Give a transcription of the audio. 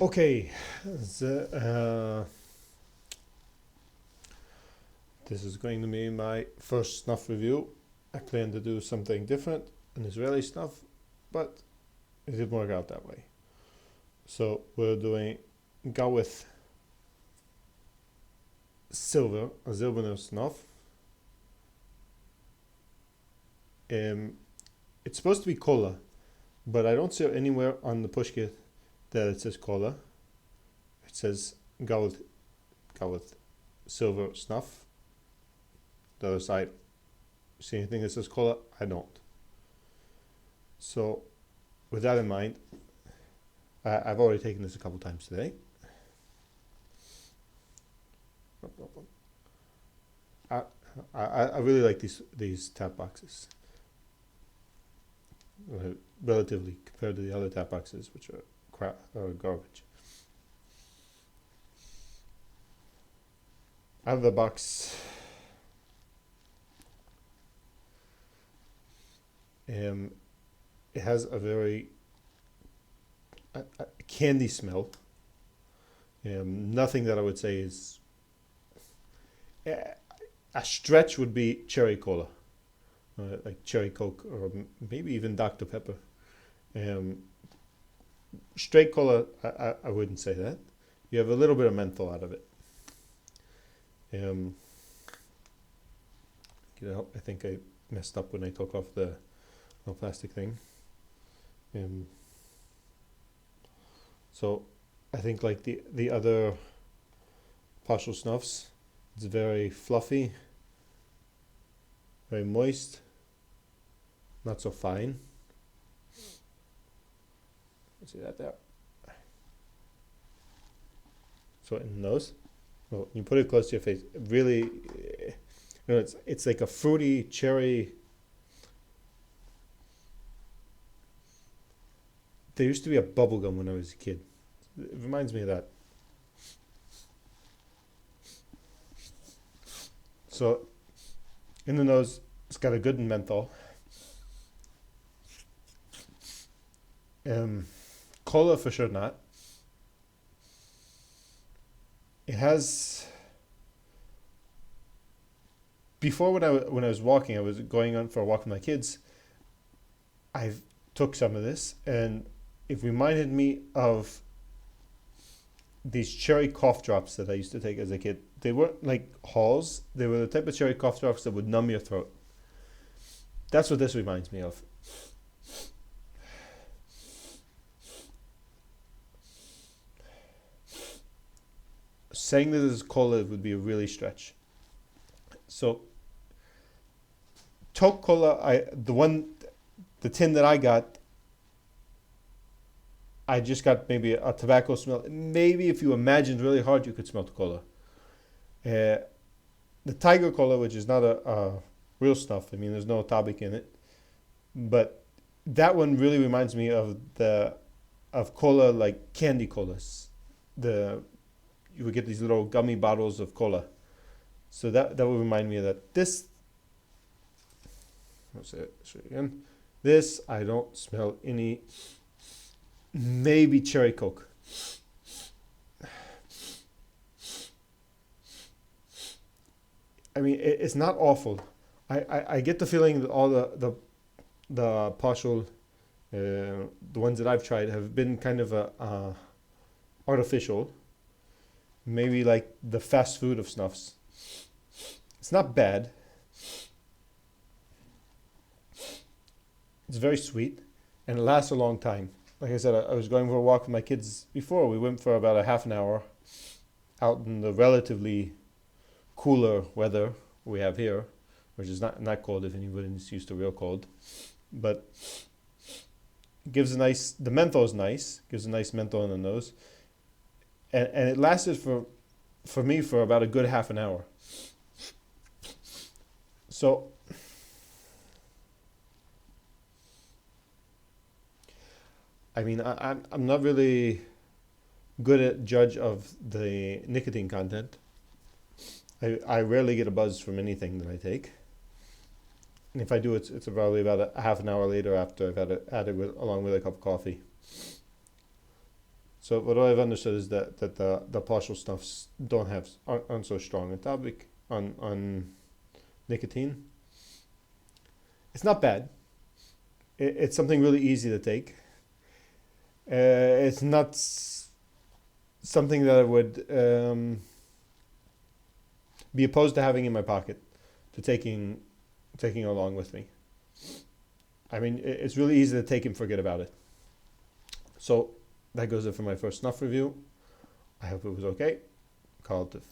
Okay, the, this is going to be my first snuff review. I plan to do something different, an Israeli snuff, but it didn't work out that way. So we're doing Gawith Silver, a zilverner snuff. It's supposed to be cola, but I don't see anywhere on the push kit that it says cola. It says Gawith Silver Snuff. The other side, see anything that says cola? I don't. So, with that in mind, I've already taken this a couple times today. I really like these tap boxes, relatively compared to the other tap boxes, which are crap or garbage. Out of the box, it has a very candy smell. Nothing that I would say is a stretch would be cherry cola, like cherry Coke or maybe even Dr. Pepper. Straight cola, I wouldn't say that. You have a little bit of menthol out of it. I think I messed up when I took off the plastic thing. So I think like the other partial snuffs, it's very fluffy, very moist, not so fine. See that there? So in the nose, well, you put it close to your face. Really, it's like a fruity cherry. There used to be a bubble gum when I was a kid. It reminds me of that. So, in the nose, it's got a good menthol. Cola for sure not. It has. Before when I was walking, I was going on for a walk with my kids. I took some of this, and it reminded me of these cherry cough drops that I used to take as a kid. They weren't like Halls. They were the type of cherry cough drops that would numb your throat. That's what this reminds me of. Saying that this is cola would be a really stretch. So, Coke Cola, the tin that I got, I just got maybe a tobacco smell. Maybe if you imagined really hard, you could smell the cola. The Tiger Cola, which is not a real snuff, I mean, there's no Tabik in it, but that one really reminds me of cola, like candy colas. You would get these little gummy bottles of cola. So that would remind me of that. Let's say it again. This, I don't smell any. Maybe cherry Coke. I mean, it's not awful. I get the feeling that all the partial, the ones that I've tried have been kind of artificial. Maybe like the fast food of snuffs. It's not bad. It's very sweet, and it lasts a long time. Like I said, I was going for a walk with my kids before. We went for about a half an hour out in the relatively cooler weather we have here, which is not cold if anybody's used to real cold. But it gives the menthol is nice, gives a nice menthol in the nose. And it lasted for me for about a good half an hour. So, I mean, I'm not really good at judge of the nicotine content. I rarely get a buzz from anything that I take. And if I do, it's probably about a half an hour later after I've had it along with a cup of coffee. So what I've understood is that the partial snuffs aren't so strong in Tabik on nicotine. It's not bad. It's something really easy to take. It's not something that I would be opposed to having in my pocket, to taking along with me. I mean, it's really easy to take and forget about it. So that goes it for my first snuff review. I hope it was okay. Call it